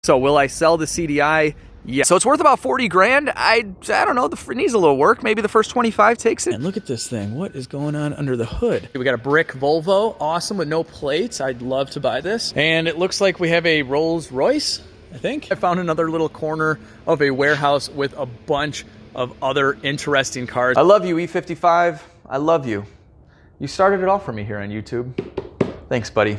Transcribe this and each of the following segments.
So will I sell the CDI? Yeah. So it's worth about 40 grand. I don't know, it needs a little work. Maybe the first 25 takes it. And look at this thing. What is going on under the hood? We got a brick Volvo, awesome, with no plates. I'd love to buy this. And it looks like we have a Rolls Royce, I think. I found another little corner of a warehouse with a bunch of other interesting cars. I love you, E55. I love you. You started it all for me here on YouTube. Thanks, buddy.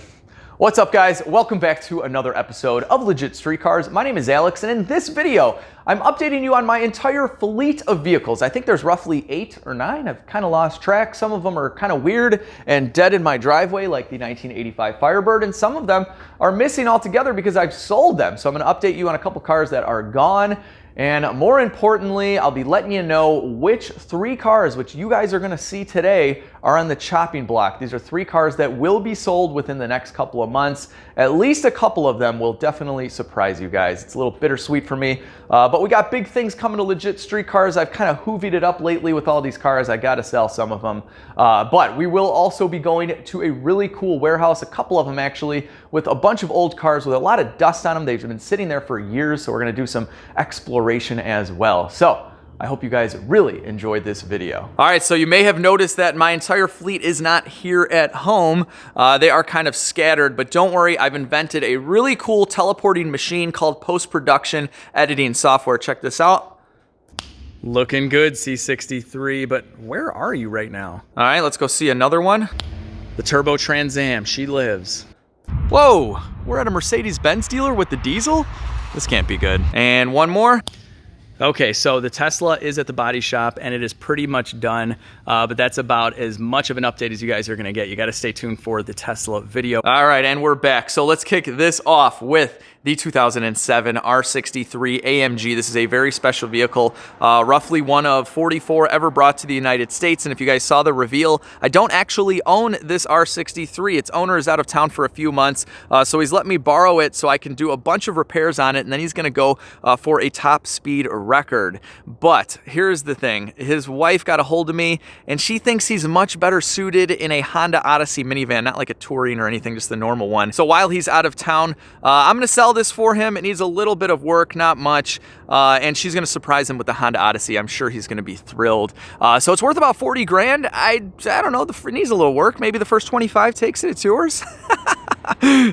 What's up, guys? Welcome back to another episode of Legit Street Cars. My name is Alex, and in this video, I'm updating you on my entire fleet of vehicles. I think there's roughly 8 or 9. I've kind of lost track. Some of them are kind of weird and dead in my driveway, like the 1985 Firebird, and some of them are missing altogether because I've sold them. So I'm going to update you on a couple cars that are gone. And more importantly, I'll be letting you know which 3 cars, which you guys are going to see today, are on the chopping block. These are 3 cars that will be sold within the next couple of months. At least a couple of them will definitely surprise you guys. It's a little bittersweet for me, but we got big things coming to Legit Street Cars. I've kind of hoovied it up lately with all these cars. I got to sell some of them, but we will also be going to a really cool warehouse, a couple of them actually, with a bunch of old cars with a lot of dust on them. They've been sitting there for years, so we're going to do some exploration as well. So I hope you guys really enjoyed this video. All right, so you may have noticed that my entire fleet is not here at home. They are kind of scattered, but don't worry, I've invented a really cool teleporting machine called post-production editing software. Check this out. Looking good, C63, but where are you right now? All right, let's go see another one. The Turbo Trans Am, she lives. Whoa, we're at a Mercedes-Benz dealer with the diesel? This can't be good. And one more. Okay, so the Tesla is at the body shop and it is pretty much done, but that's about as much of an update as you guys are gonna get. You gotta stay tuned for the Tesla video. All right, and we're back. So let's kick this off with the 2007 R63 AMG. This is a very special vehicle, roughly one of 44 ever brought to the United States. And if you guys saw the reveal, I don't actually own this R63. Its owner is out of town for a few months, so he's let me borrow it so I can do a bunch of repairs on it, and then he's gonna go for a top speed record. But here's the thing. His wife got a hold of me, and she thinks he's much better suited in a Honda Odyssey minivan, not like a touring or anything, just the normal one. So while he's out of town, I'm gonna sell this for him. It needs a little bit of work, not much, and she's gonna surprise him with the Honda Odyssey. I'm sure he's gonna be thrilled. So it's worth about 40 grand. I don't know, it needs a little work. Maybe the first 25 takes it. It's yours.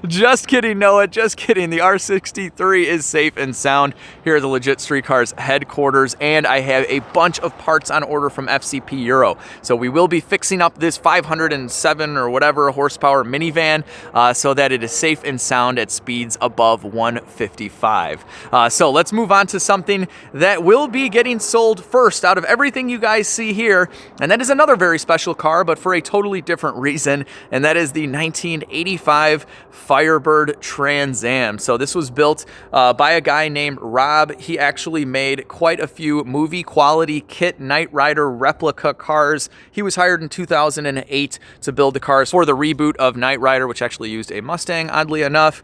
Just kidding, Noah, just kidding. The R63 is safe and sound here at the Legit Street Cars headquarters, and I have a bunch of parts on order from FCP Euro. So we will be fixing up this 507 or whatever horsepower minivan so that it is safe and sound at speeds above 155. So let's move on to something that will be getting sold first out of everything you guys see here, and that is another very special car, but for a totally different reason, and that is the 1985 Firebird Trans Am. So this was built by a guy named Rob. He actually made quite a few movie quality kit Knight Rider replica cars. He was hired in 2008 to build the cars for the reboot of Knight Rider, which actually used a Mustang, oddly enough.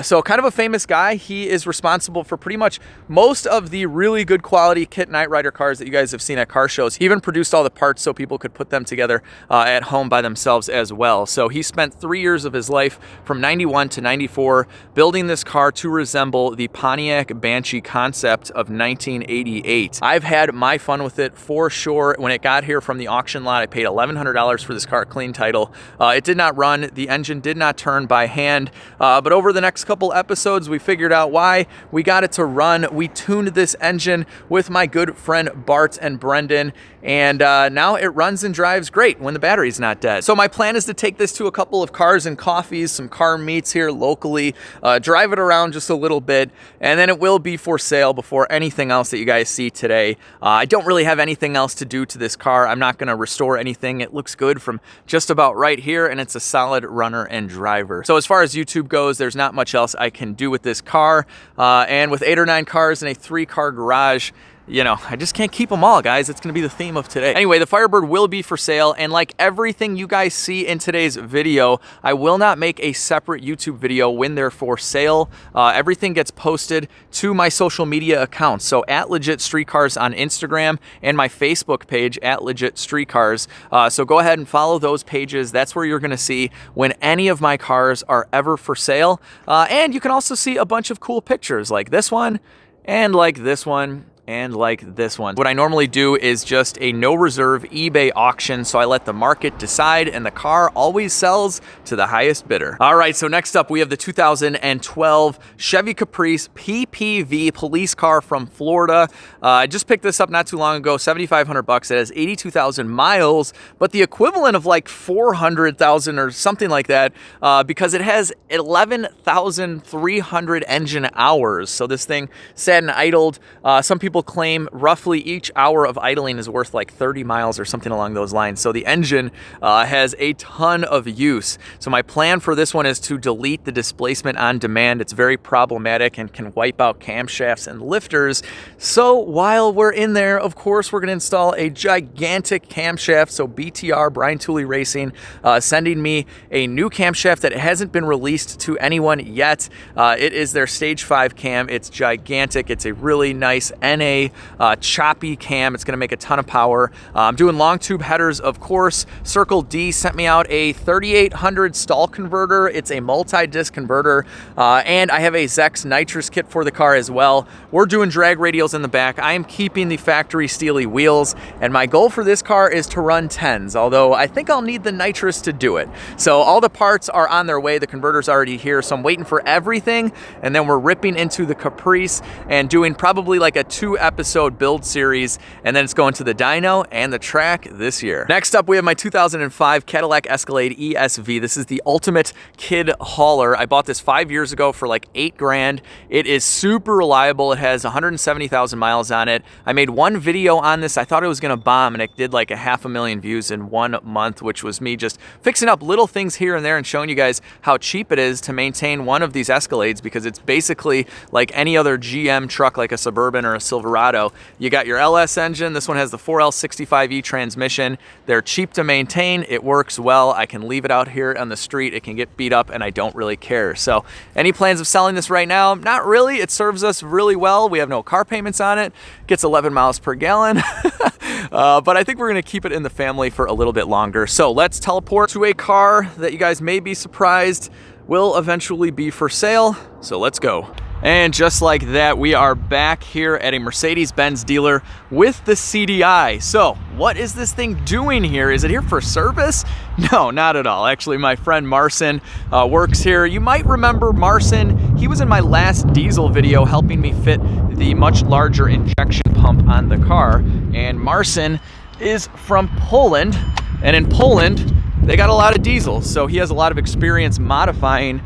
So kind of a famous guy. He is responsible for pretty much most of the really good quality kit Knight Rider cars that you guys have seen at car shows. He even produced all the parts so people could put them together at home by themselves as well. So he spent 3 years of his life from 91 to 94 building this car to resemble the Pontiac Banshee concept of 1988. I've had my fun with it for sure. When it got here from the auction lot, I paid $1,100 for this car, clean title. It did not run, the engine did not turn by hand, but over the next couple episodes, we figured out why. We got it to run. We tuned this engine with my good friend Bart and Brendan, and now it runs and drives great when the battery's not dead. So my plan is to take this to a couple of Cars and Coffees, some car meets here locally, drive it around just a little bit, and then it will be for sale before anything else that you guys see today. I don't really have anything else to do to this car. I'm not gonna restore anything. It looks good from just about right here, and it's a solid runner and driver. So as far as YouTube goes, there's not much else I can do with this car, and with 8 or 9 cars in a 3-car garage, you know, I just can't keep them all, guys. It's gonna be the theme of today. Anyway, the Firebird will be for sale, and like everything you guys see in today's video, I will not make a separate YouTube video when they're for sale. Everything gets posted to my social media accounts. So at LegitStreetCars on Instagram and my Facebook page at LegitStreetCars. So go ahead and follow those pages. That's where you're gonna see when any of my cars are ever for sale. And you can also see a bunch of cool pictures like this one, and like this one, and like this one. What I normally do is just a no reserve eBay auction, so I let the market decide, and the car always sells to the highest bidder. All right, so next up we have the 2012 Chevy Caprice PPV police car from Florida. I just picked this up not too long ago, 7,500 bucks. It has 82,000 miles, but the equivalent of like 400,000 or something like that, because it has 11,300 engine hours. So this thing sat and idled. Some people claim roughly each hour of idling is worth like 30 miles or something along those lines. So the engine has a ton of use. So my plan for this one is to delete the displacement on demand. It's very problematic and can wipe out camshafts and lifters. So while we're in there, of course, we're going to install a gigantic camshaft. So BTR, Brian Tooley Racing, sending me a new camshaft that hasn't been released to anyone yet. It is their Stage 5 cam. It's gigantic. It's a really nice NA choppy cam. It's going to make a ton of power. I'm doing long tube headers, of course. Circle D sent me out a 3800 stall converter. It's a multi-disc converter, and I have a Zex nitrous kit for the car as well. We're doing drag radials in the back. I am keeping the factory steely wheels, and my goal for this car is to run 10s, although I think I'll need the nitrous to do it. So all the parts are on their way. The converter's already here, so I'm waiting for everything, and then we're ripping into the Caprice and doing probably like a 2-episode build series, and then it's going to the dyno and the track this year. Next up, we have my 2005 Cadillac Escalade ESV. This is the ultimate kid hauler. I bought this 5 years ago for like 8 grand. It is super reliable. It has 170,000 miles on it. I made one video on this. I thought it was gonna bomb, and it did like 500,000 views in 1 month, which was me just fixing up little things here and there and showing you guys how cheap it is to maintain one of these Escalades, because it's basically like any other GM truck, like a Suburban or a Silverado. You got your LS engine. This one has the 4L65E transmission. They're cheap to maintain. It works well. I can leave it out here on the street. It can get beat up, and I don't really care. So any plans of selling this right now? Not really. It serves us really well. We have no car payments on it. Gets 11 miles per gallon. But I think we're going to keep it in the family for a little bit longer. So let's teleport to a car that you guys may be surprised will eventually be for sale. So let's go. And just like that, we are back here at a Mercedes-Benz dealer with the CDI. So what is this thing doing here? Is it here for service? No, not at all. Actually, my friend Marcin works here. You might remember Marcin. He was in my last diesel video helping me fit the much larger injection pump on the car. And Marcin is from Poland. And in Poland, they got a lot of diesels, so he has a lot of experience modifying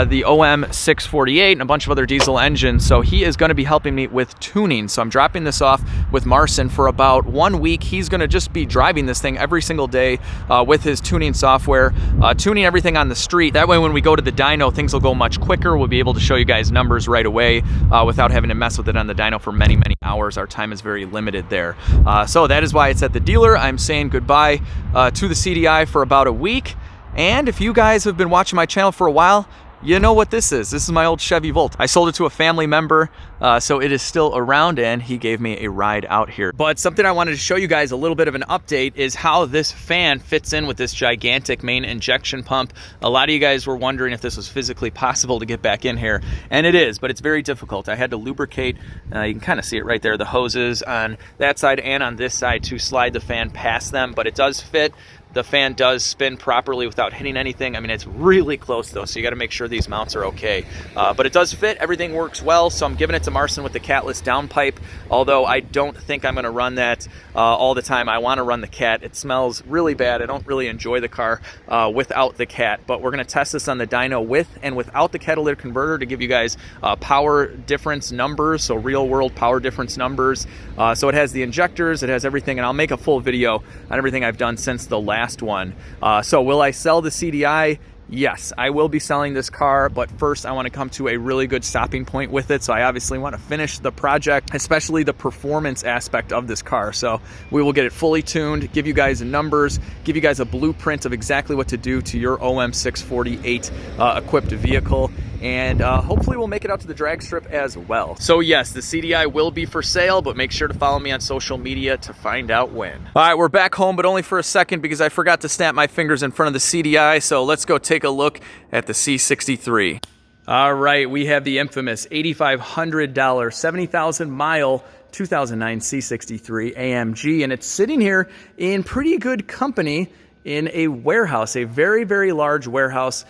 the OM 648 and a bunch of other diesel engines, so he is going to be helping me with tuning. So I'm dropping this off with Marcin for about 1 week. He's going to just be driving this thing every single day with his tuning software, tuning everything on the street. That way when we go to the dyno, things will go much quicker. We'll be able to show you guys numbers right away without having to mess with it on the dyno for many, many hours. Our time is very limited there. So that is why it's at the dealer. I'm saying goodbye to the CDI for about a week. And if you guys have been watching my channel for a while, you know what this is. This is my old Chevy Volt. I sold it to a family member, so it is still around, and he gave me a ride out here. But something I wanted to show you guys a little bit of an update is how this fan fits in with this gigantic main injection pump. A lot of you guys were wondering if this was physically possible to get back in here, and it is, but it's very difficult. I had to lubricate, you can kind of see it right there, the hoses on that side and on this side to slide the fan past them, but it does fit. The fan does spin properly without hitting anything. I mean, it's really close though, so you gotta make sure these mounts are okay. But it does fit, everything works well, so I'm giving it to Marcin with the catless downpipe, although I don't think I'm gonna run that all the time. I wanna run the cat. It smells really bad. I don't really enjoy the car without the cat, but we're gonna test this on the dyno with and without the catalytic converter to give you guys power difference numbers, so real world power difference numbers. So it has the injectors, it has everything, and I'll make a full video on everything I've done since the last one. So will I sell the CDI? yes, I will be selling this car, but first I want to come to a really good stopping point with it. So I obviously want to finish the project, especially the performance aspect of this car. So we will get it fully tuned, give you guys numbers, give you guys a blueprint of exactly what to do to your OM648 equipped vehicle. And hopefully we'll make it out to the drag strip as well. So yes, the CDI will be for sale, but make sure to follow me on social media to find out when. All right, we're back home, but only for a second because I forgot to snap my fingers in front of the CDI. So let's go take a look at the C63. All right, we have the infamous $8,500, 70,000 mile 2009 C63 AMG, and it's sitting here in pretty good company in a warehouse, a very, very large warehouse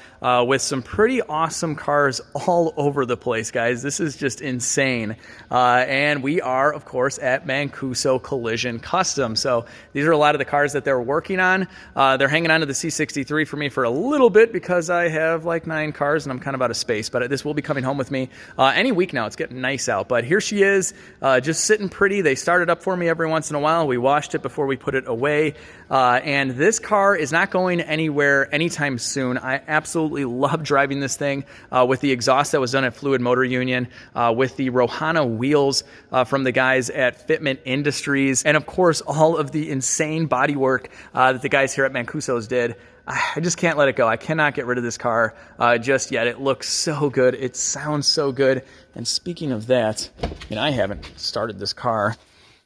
with some pretty awesome cars all over the place, guys. This is just insane. And we are, of course, at Mancuso Collision Custom. So these are a lot of the cars that they're working on. They're hanging on to the C63 for me for a little bit because I have like 9 cars and I'm kind of out of space. But this will be coming home with me any week now. It's getting nice out. But here she is, just sitting pretty. They start it up for me every once in a while. We washed it before we put it away. And this car is not going anywhere anytime soon. I absolutely love driving this thing with the exhaust that was done at Fluid Motor Union, with the Rohana wheels from the guys at Fitment Industries, and of course all of the insane bodywork that the guys here at Mancuso's did. I just can't let it go. I cannot get rid of this car just yet. It looks so good. It sounds so good. And speaking of that, I haven't started this car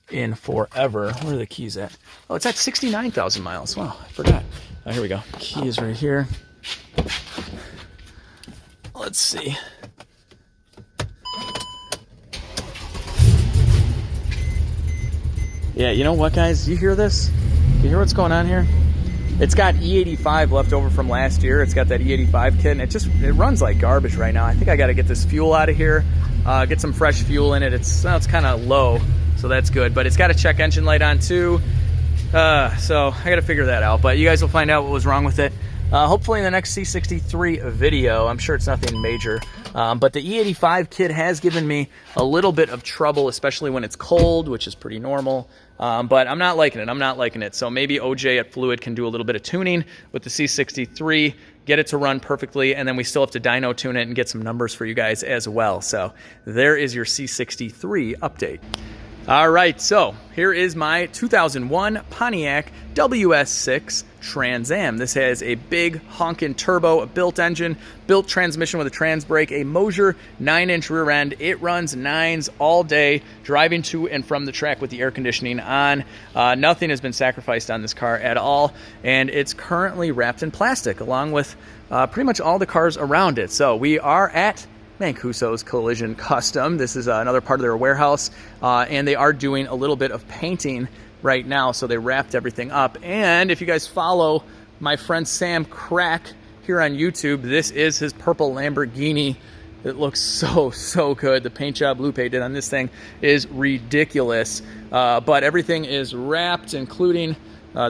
in forever. Where are the keys at? Oh, it's at 69,000 miles. Wow, I forgot. Oh, here we go. Key is right here. Let's see. Yeah, you know what, guys? You hear this? You hear what's going on here? It's got E85 left over from last year. It's got that E85 kit, and it runs like garbage right now. I think I got to get this fuel out of here, get some fresh fuel in it. It's kind of low, so that's good. But it's got a check engine light on too, so I got to figure that out. But you guys will find out what was wrong with it. Hopefully in the next C63 video. I'm sure it's nothing major. But the E85 kit has given me a little bit of trouble, especially when it's cold, which is pretty normal. But I'm not liking it. So maybe OJ at Fluid can do a little bit of tuning with the C63, get it to run perfectly, and then we still have to dyno tune it and get some numbers for you guys as well. So there is your C63 update. All right, so here is my 2001 Pontiac WS6 Trans Am. This has a big honkin' turbo, a built engine, built transmission with a trans brake, a Mosier 9-inch rear end. It runs 9s all day, driving to and from the track with the air conditioning on. Nothing has been sacrificed on this car at all, and it's currently wrapped in plastic along with pretty much all the cars around it. So we are at Mancuso's Collision Custom. This is another part of their warehouse, and they are doing a little bit of painting right now, so they wrapped everything up. And if you guys follow my friend Sam Crack here on YouTube, this is his purple Lamborghini. It looks so good. The paint job Lupe did on this thing is ridiculous, but everything is wrapped, including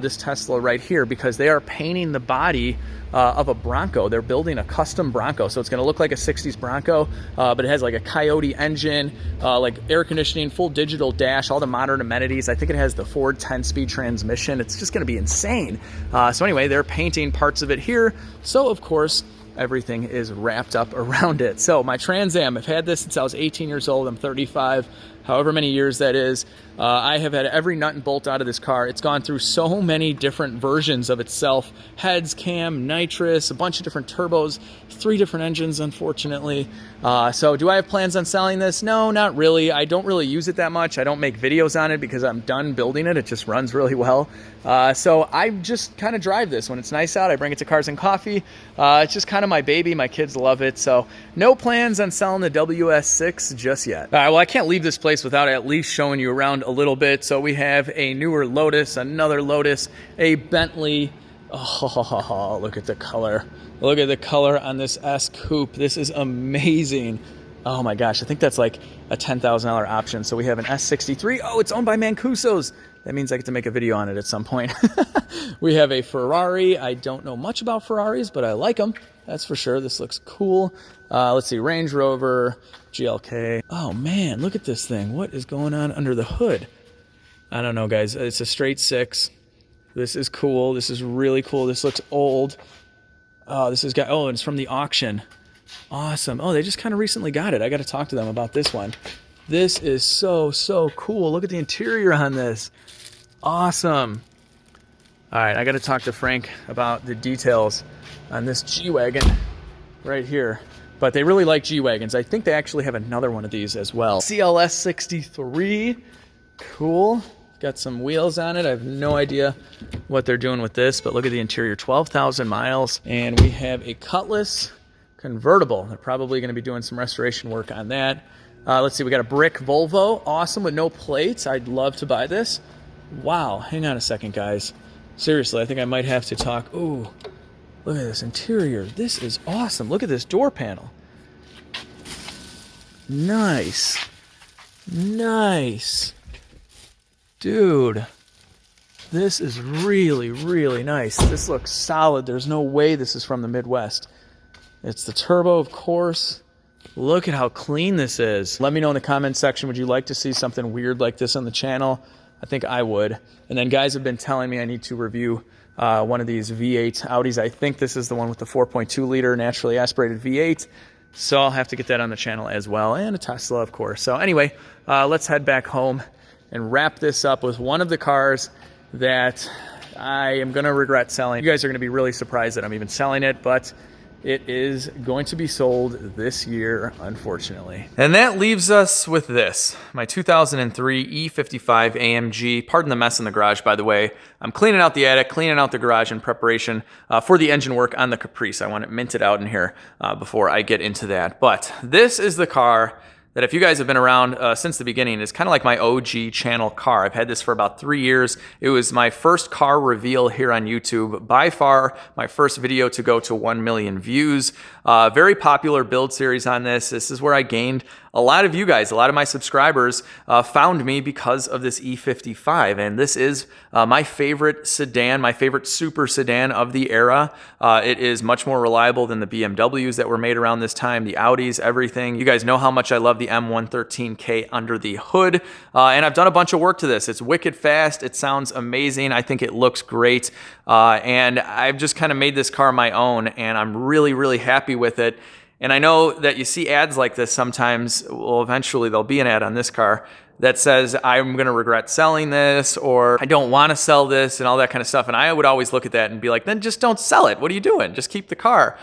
this Tesla right here, because they are painting the body of a Bronco. They're building a custom Bronco, so it's going to look like a 60s Bronco, but it has like a Coyote engine, like air conditioning, full digital dash, all the modern amenities. I think it has the Ford 10-speed transmission. It's just going to be insane. So anyway, they're painting parts of it here, so of course everything is wrapped up around it. So my Trans Am, I've had this since I was 18 years old. I'm 35, however many years that is. I have had every nut and bolt out of this car. It's gone through so many different versions of itself. Heads, cam, nitrous, a bunch of different turbos, 3 different engines, unfortunately. So do I have plans on selling this? No, not really. I don't really use it that much. I don't make videos on it because I'm done building it. It just runs really well. So I just kind of drive this. When it's nice out, I bring it to Cars and Coffee. It's just kind of my baby. My kids love it. So no plans on selling the WS6 just yet. All right, well, I can't leave this place without at least showing you around a little bit. So we have a newer Lotus, another Lotus, a Bentley. Oh, look at the color. Look at the color on this S Coupe. This is amazing. Oh my gosh, I think that's like a $10,000 option. So we have an S63. Oh, it's owned by Mancuso's. That means I get to make a video on it at some point. We have a Ferrari. I don't know much about Ferraris, but I like them. That's for sure. This looks cool. Let's see, Range Rover, GLK. Oh man, look at this thing. What is going on under the hood? I don't know, guys. It's a straight 6. This is cool. This is really cool. This looks old. Oh, this has got, oh, it's from the auction. Awesome. Oh, they just kind of recently got it. I got to talk to them about this one. This is so, so cool. Look at the interior on this. Awesome. All right, I got to talk to Frank about the details on this G-Wagon right here. But they really like G-Wagons. I think they actually have another one of these as well. CLS 63. Cool. Got some wheels on it. I have no idea what they're doing with this, but look at the interior, 12,000 miles. And we have a Cutlass convertible. They're probably going to be doing some restoration work on that. Let's see, we got a brick Volvo. Awesome, with no plates. I'd love to buy this. Wow, hang on a second, guys. Seriously, I think I might have to talk. Ooh, look at this interior. This is awesome. Look at this door panel. Nice. Nice. Dude, this is really, really nice. This looks solid. There's no way this is from the Midwest. It's the turbo, of course. Look at how clean this is. Let me know in the comments section, would you like to see something weird like this on the channel? I think I would. And then guys have been telling me I need to review one of these V8 Audis. I think this is the one with the 4.2 liter naturally aspirated V8. So I'll have to get that on the channel as well. And a Tesla, of course. So anyway, let's head back home and wrap this up with one of the cars that I am going to regret selling. You guys are going to be really surprised that I'm even selling it, but it is going to be sold this year, unfortunately. And that leaves us with this, my 2003 E55 AMG. Pardon the mess in the garage, by the way. I'm cleaning out the attic, cleaning out the garage in preparation for the engine work on the Caprice. I want it minted out in here before I get into that. But this is the car that, if you guys have been around since the beginning, is kind of like my OG channel car. I've had this for about 3 years. It was my first car reveal here on YouTube. By far, my first video to go to 1 million views. Very popular build series on this. This is where I gained a lot of you guys, a lot of my subscribers found me because of this E55. And this is my favorite sedan, my favorite super sedan of the era. It is much more reliable than the BMWs that were made around this time, the Audis, everything. You guys know how much I love the M113K under the hood. And I've done a bunch of work to this. It's wicked fast. It sounds amazing. I think it looks great. And I've just kind of made this car my own, and I'm really, really happy with it. And I know that you see ads like this sometimes. Well, eventually there'll be an ad on this car that says, I'm going to regret selling this, or I don't want to sell this, and all that kind of stuff. And I would always look at that and be like, then just don't sell it. What are you doing? Just keep the car.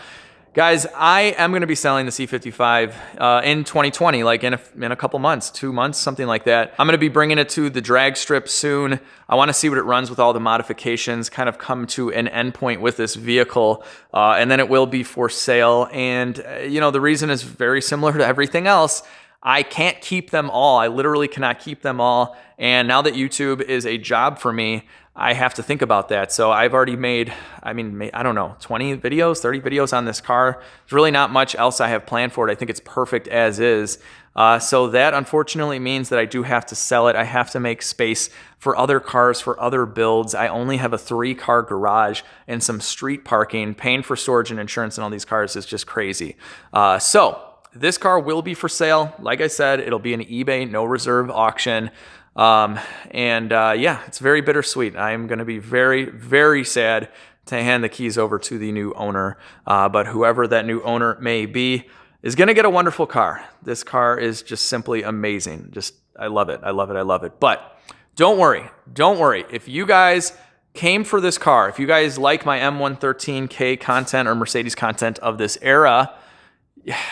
Guys, I am going to be selling the C55 in 2020, like in a couple months, 2 months, something like that. I'm going to be bringing it to the drag strip soon. I want to see what it runs with all the modifications, kind of come to an endpoint with this vehicle, and then it will be for sale. And, you know, the reason is very similar to everything else. I can't keep them all. I literally cannot keep them all. And now that YouTube is a job for me, I have to think about that. So I've already made, I don't know, 20 videos, 30 videos on this car. There's really not much else I have planned for it. I think it's perfect as is. So that unfortunately means that I do have to sell it. I have to make space for other cars, for other builds. I only have a 3-car garage and some street parking. Paying for storage and insurance on all these cars is just crazy. So this car will be for sale. Like I said, it'll be an eBay no reserve auction. Yeah, it's very bittersweet. I am going to be very, very sad to hand the keys over to the new owner. But whoever that new owner may be is going to get a wonderful car. This car is just simply amazing. I love it. I love it. I love it. But don't worry. Don't worry. If you guys came for this car, if you guys like my M113K content or Mercedes content of this era,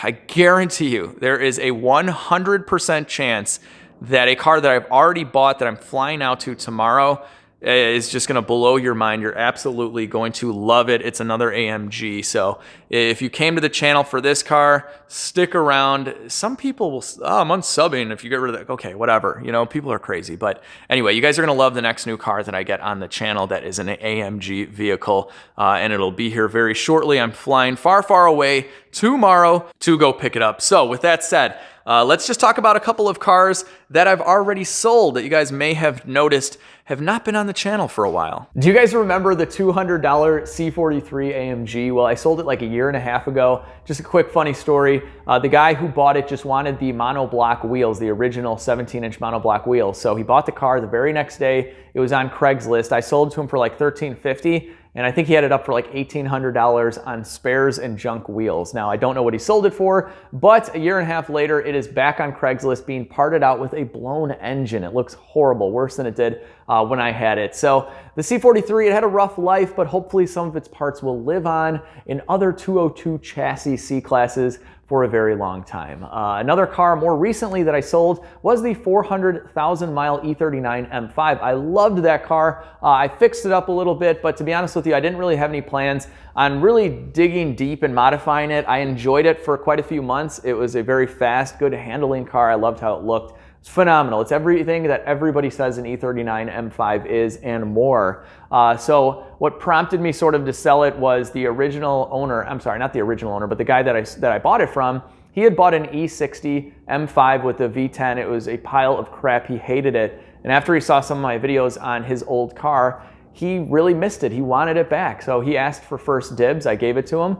I guarantee you there is a 100% chance that a car that I've already bought that I'm flying out to tomorrow is just going to blow your mind. You're absolutely going to love it. It's another AMG. So if you came to the channel for this car, stick around. Some people will, I'm unsubbing if you get rid of that. Okay, whatever. You know, people are crazy. But anyway, you guys are going to love the next new car that I get on the channel that is an AMG vehicle. And it'll be here very shortly. I'm flying far, far away tomorrow to go pick it up. So with that said, let's just talk about a couple of cars that I've already sold that you guys may have noticed have not been on the channel for a while. Do you guys remember the $200 C63 AMG? Well, I sold it like a year and a half ago. Just a quick funny story. The guy who bought it just wanted the monoblock wheels, the original 17-inch monoblock wheels. So he bought the car the very next day. It was on Craigslist. I sold it to him for like $13.50. and I think he had it up for like $1,800 on spares and junk wheels. Now, I don't know what he sold it for, but a year and a half later, it is back on Craigslist being parted out with a blown engine. It looks horrible, worse than it did when I had it. So the C43, it had a rough life, but hopefully some of its parts will live on in other 202 chassis C-classes for a very long time. Another car more recently that I sold was the 400,000 mile E39 M5. I loved that car. I fixed it up a little bit, but to be honest with you, I didn't really have any plans on really digging deep and modifying it. I enjoyed it for quite a few months. It was a very fast, good handling car. I loved how it looked. It's phenomenal. It's everything that everybody says an E39 M5 is and more. So what prompted me sort of to sell it was the original owner, I'm sorry, not the original owner, but the guy that I bought it from. He had bought an E60 M5 with a V10. It was a pile of crap. He hated it. And after he saw some of my videos on his old car, he really missed it. He wanted it back. So he asked for first dibs. I gave it to him.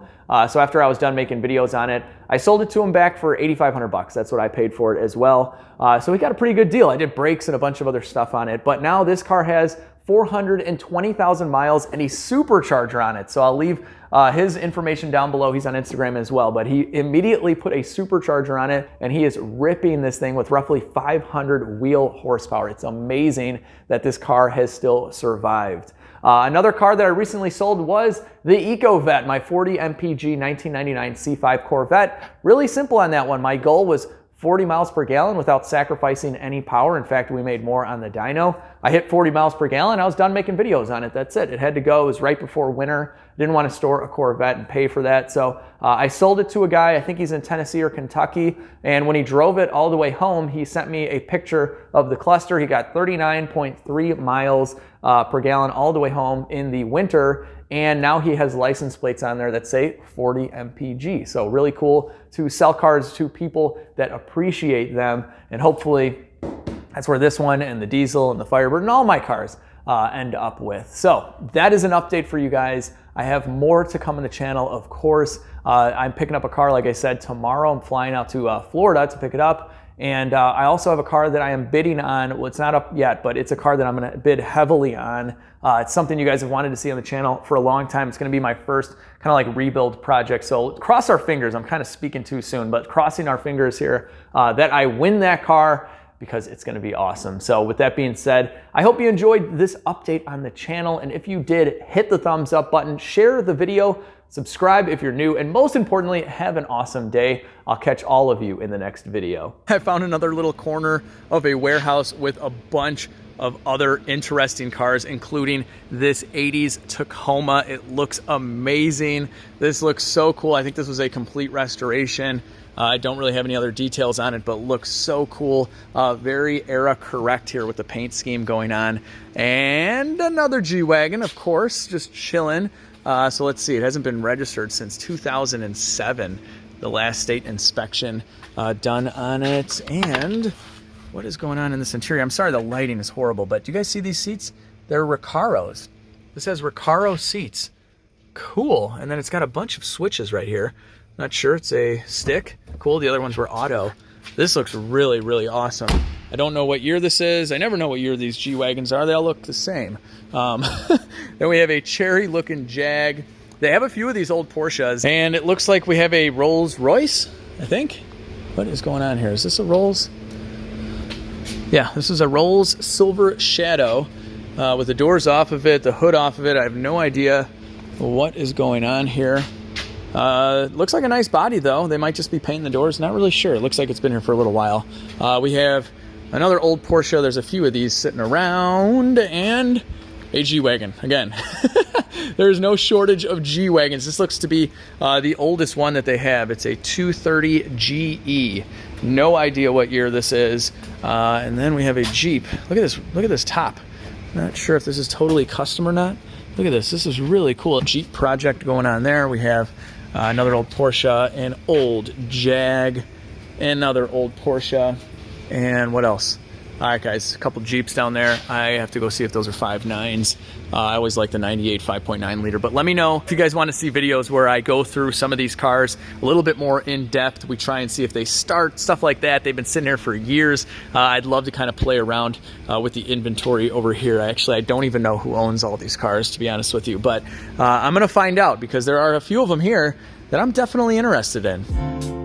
So after I was done making videos on it, I sold it to him back for $8,500. That's what I paid for it as well. So he got a pretty good deal. I did brakes and a bunch of other stuff on it. But now this car has 420,000 miles and a supercharger on it. So I'll leave his information down below. He's on Instagram as well, but he immediately put a supercharger on it and he is ripping this thing with roughly 500 wheel horsepower. It's amazing that this car has still survived. Another car that I recently sold was the EcoVet, my 40 MPG 1999 C5 Corvette. Really simple on that one. My goal was 40 miles per gallon without sacrificing any power. In fact, we made more on the dyno. I hit 40 miles per gallon. I was done making videos on it. That's it. It had to go. It was right before winter. Didn't want to store a Corvette and pay for that. So I sold it to a guy. I think he's in Tennessee or Kentucky. And when he drove it all the way home, he sent me a picture of the cluster. He got 39.3 miles per gallon all the way home in the winter. And now he has license plates on there that say 40 MPG. So really cool to sell cars to people that appreciate them. And hopefully that's where this one and the diesel and the Firebird and all my cars end up with. So that is an update for you guys. I have more to come on the channel, of course. I'm picking up a car, like I said, tomorrow. I'm flying out to Florida to pick it up. And I also have a car that I am bidding on. Well, it's not up yet, but it's a car that I'm going to bid heavily on. It's something you guys have wanted to see on the channel for a long time. It's going to be my first kind of like rebuild project. So cross our fingers. I'm kind of speaking too soon, but crossing our fingers here that I win that car, because it's going to be awesome. So with that being said, I hope you enjoyed this update on the channel. And if you did, hit the thumbs up button, share the video, subscribe if you're new, and most importantly, have an awesome day. I'll catch all of you in the next video. I found another little corner of a warehouse with a bunch of other interesting cars, including this 80s Tacoma. It looks amazing. This looks so cool. I think this was a complete restoration. I don't really have any other details on it, but looks so cool. Very era correct here with the paint scheme going on. And another G-Wagon, of course, just chilling. So let's see, it hasn't been registered since 2007, the last state inspection done on it. And what is going on in this interior? I'm sorry the lighting is horrible, but do you guys see these seats? They're Recaros. This has Recaro seats. Cool. And then it's got a bunch of switches right here. Not sure, it's a stick. Cool, the other ones were auto. This looks really, really awesome. I don't know what year this is. I never know what year these G-Wagons are. They all look the same. Then we have a cherry-looking Jag. They have a few of these old Porsches. And it looks like we have a Rolls Royce, I think. What is going on here? Is this a Rolls? Yeah, this is a Rolls Silver Shadow with the doors off of it, the hood off of it. I have no idea what is going on here. Looks like a nice body, though. They might just be painting the doors. Not really sure. It looks like it's been here for a little while. We have another old Porsche. There's a few of these sitting around. And a G-Wagon. Again, there's no shortage of G-Wagons. This looks to be the oldest one that they have. It's a 230 GE. No idea what year this is. And then we have a Jeep. Look at this. Look at this top. Not sure if this is totally custom or not. Look at this. This is really cool. Jeep project going on there. We have another old Porsche, an old Jag, another old Porsche, and what else? All right, guys, a couple Jeeps down there. I have to go see if those are 5.9s. I always like the 98 5.9 liter, but let me know if you guys want to see videos where I go through some of these cars a little bit more in depth. We try and see if they start, stuff like that. They've been sitting here for years. I'd love to kind of play around with the inventory over here. I don't even know who owns all these cars, to be honest with you, but I'm gonna find out because there are a few of them here that I'm definitely interested in.